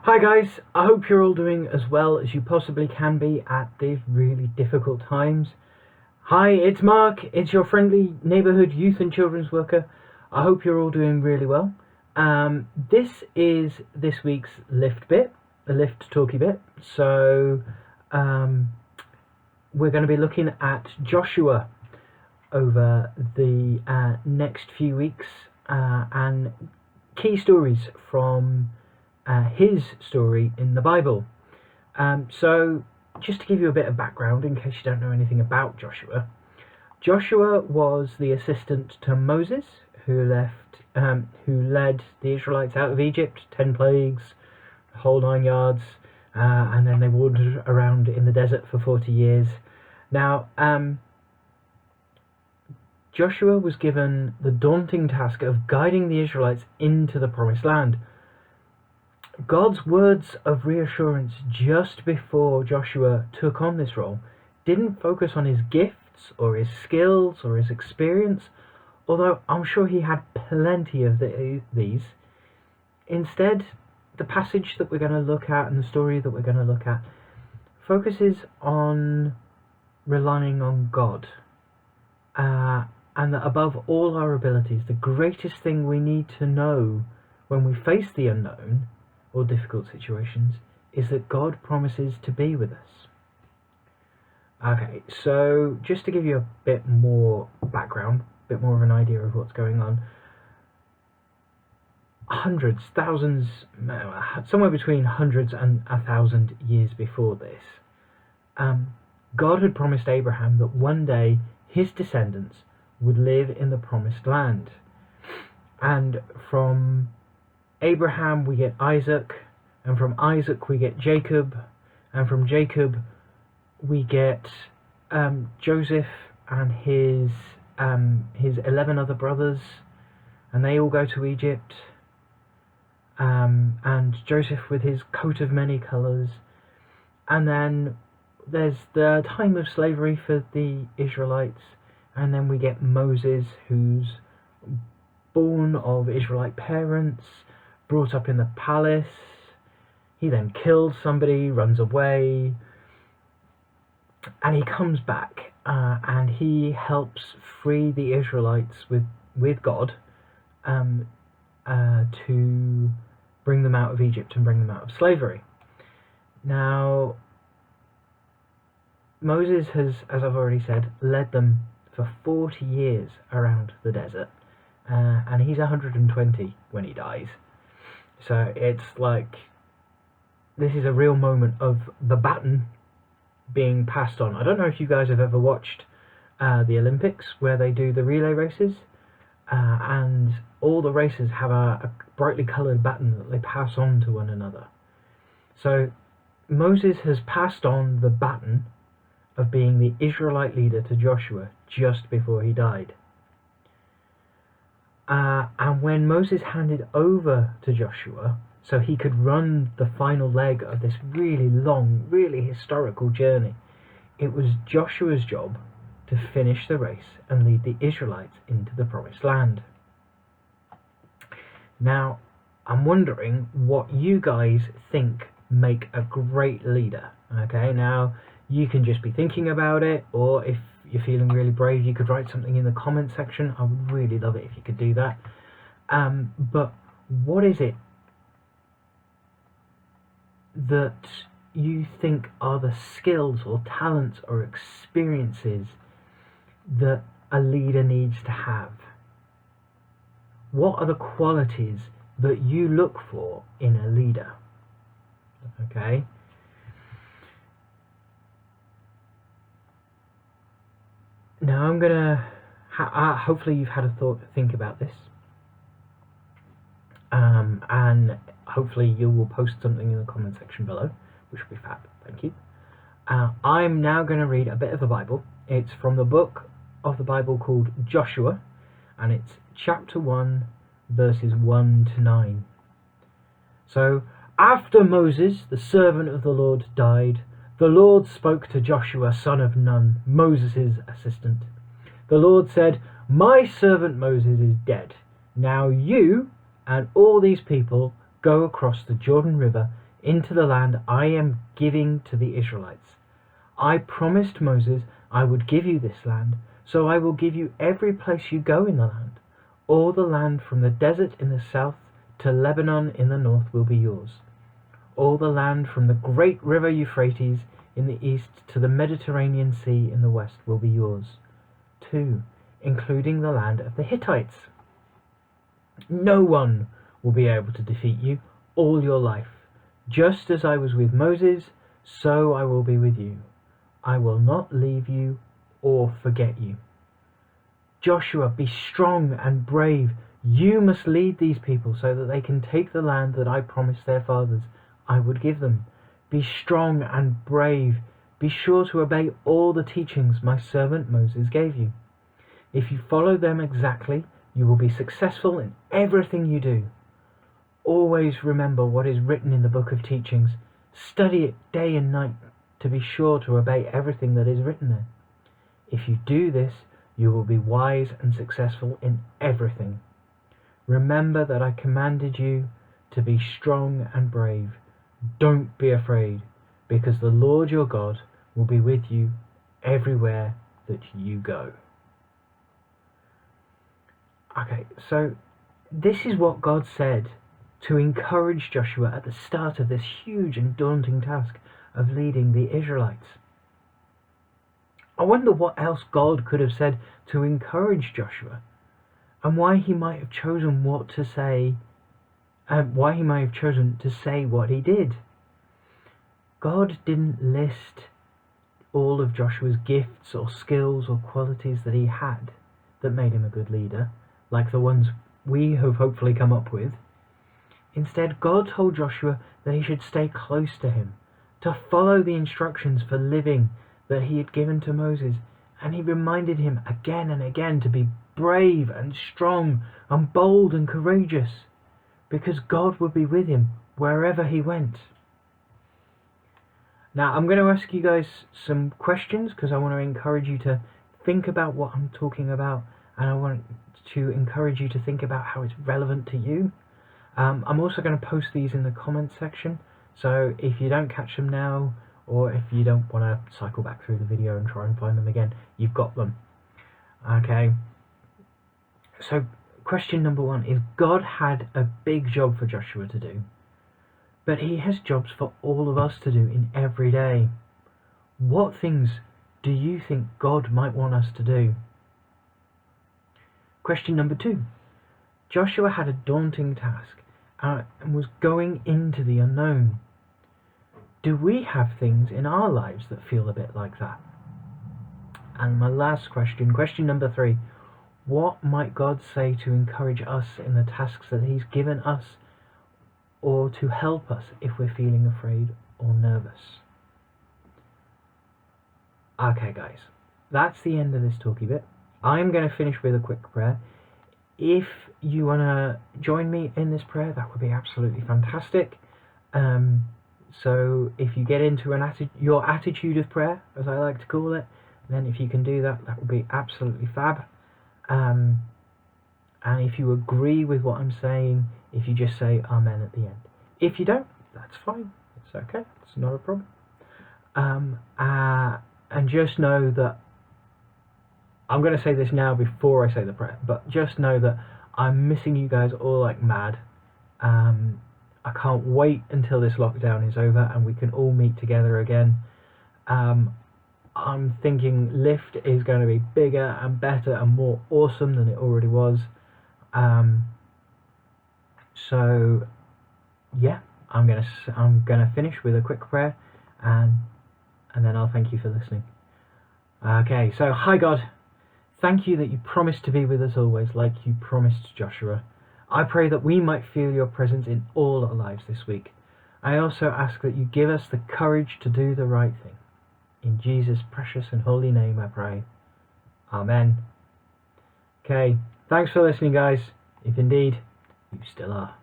Hi guys, I hope you're all doing as well as you possibly can be at these really difficult times. Hi, it's Mark, it's your friendly neighbourhood youth and children's worker. I hope you're all doing really well. This is this week's lift bit, the lift talky bit. So we're going to be looking at Joshua over the next few weeks and key stories from his story in the Bible. So just to give you a bit of background in case you don't know anything about Joshua, Joshua was the assistant to Moses who led the Israelites out of Egypt, 10 plagues, the whole 9 yards, and then they wandered around in the desert for 40 years. Now, Joshua was given the daunting task of guiding the Israelites into the promised land. God's words of reassurance just before Joshua took on this role didn't focus on his gifts or his skills or his experience, although I'm sure he had plenty of these. Instead, the passage that we're going to look at and the story that we're going to look at focuses on relying on God. And that above all our abilities, the greatest thing we need to know when we face the unknown or difficult situations is that God promises to be with us. Okay, so just to give you a bit more background, a bit more of an idea of what's going on, hundreds, thousands, somewhere between hundreds and 1,000 years before this, God had promised Abraham that one day his descendants would live in the promised land. And from Abraham we get Isaac, and from Isaac we get Jacob, and from Jacob we get Joseph and his 11 other brothers, and they all go to Egypt, and Joseph with his coat of many colours. And then there's the time of slavery for the Israelites, and then we get Moses, who's born of Israelite parents, brought up in the palace. He then kills somebody, runs away, and he comes back and he helps free the Israelites with God to bring them out of Egypt and bring them out of slavery. Now, Moses has, as I've already said, led them for 40 years around the desert, and he's 120 when he dies. So it's like, this is a real moment of the baton being passed on. I don't know if you guys have ever watched the Olympics where they do the relay races, and all the racers have a brightly coloured baton that they pass on to one another. So Moses has passed on the baton of being the Israelite leader to Joshua just before he died. And when Moses handed over to Joshua so he could run the final leg of this really long, really historical journey, it was Joshua's job to finish the race and lead the Israelites into the promised land. Now, I'm wondering what you guys think make a great leader. Okay, now you can just be thinking about it, or if you're feeling really brave, you could write something in the comment section. I would really love it if you could do that. But what is it that you think are the skills or talents or experiences that a leader needs to have? What are the qualities that you look for in a leader? Okay. Now I'm gonna hopefully you've had a think about this, and hopefully you will post something in the comment section below, which will be fab. Thank you. I'm now going to read a bit of the Bible. It's from the book of the Bible called Joshua, and it's chapter 1, verses 1 to 9. So, after Moses, the servant of the Lord, died, the Lord spoke to Joshua, son of Nun, Moses' assistant. The Lord said, "My servant Moses is dead. Now you and all these people go across the Jordan River into the land I am giving to the Israelites. I promised Moses I would give you this land, so I will give you every place you go in the land. All the land from the desert in the south to Lebanon in the north will be yours. All the land from the great river Euphrates in the east to the Mediterranean Sea in the west will be yours, too, including the land of the Hittites. No one will be able to defeat you all your life. Just as I was with Moses, so I will be with you. I will not leave you or forget you. Joshua, be strong and brave. You must lead these people so that they can take the land that I promised their fathers I would give them. Be strong and brave. Be sure to obey all the teachings my servant Moses gave you. If you follow them exactly, you will be successful in everything you do. Always remember what is written in the book of teachings. Study it day and night to be sure to obey everything that is written there. If you do this, you will be wise and successful in everything. Remember that I commanded you to be strong and brave. Don't be afraid, because the Lord your God will be with you everywhere that you go. Okay, so this is what God said to encourage Joshua at the start of this huge and daunting task of leading the Israelites. I wonder what else God could have said to encourage Joshua, and why he might have chosen what to say, and why he might have chosen to say what he did. God didn't list all of Joshua's gifts or skills or qualities that he had that made him a good leader, like the ones we have hopefully come up with. Instead, God told Joshua that he should stay close to him, to follow the instructions for living that he had given to Moses, and he reminded him again and again to be brave and strong and bold and courageous, because God would be with him wherever he went. Now, I'm going to ask you guys some questions because I want to encourage you to think about what I'm talking about, and I want to encourage you to think about how it's relevant to you. I'm also going to post these in the comments section, so if you don't catch them now, or if you don't want to cycle back through the video and try and find them again, you've got them. Okay, so question number 1 is, God had a big job for Joshua to do, but he has jobs for all of us to do in every day. What things do you think God might want us to do? Question number 2. Joshua had a daunting task and was going into the unknown. Do we have things in our lives that feel a bit like that? And my last question, question number 3. What might God say to encourage us in the tasks that he's given us, or to help us if we're feeling afraid or nervous? Okay guys, that's the end of this talky bit. I'm going to finish with a quick prayer. If you want to join me in this prayer, that would be absolutely fantastic. So if you get into your attitude of prayer, as I like to call it, then if you can do that, that would be absolutely fab. And if you agree with what I'm saying, if you just say amen at the end. If you don't, that's fine. It's okay. It's not a problem. And just know that I'm going to say this now before I say the prayer, but just know that I'm missing you guys all like mad. I can't wait until this lockdown is over and we can all meet together again. I'm thinking Lift is going to be bigger and better and more awesome than it already was. So yeah, I'm gonna finish with a quick prayer, and then I'll thank you for listening. Okay, so hi God, thank you that you promised to be with us always, like you promised Joshua. I pray that we might feel your presence in all our lives this week. I also ask that you give us the courage to do the right thing. In Jesus' precious and holy name I pray. Amen. Okay, thanks for listening guys, if indeed you still are.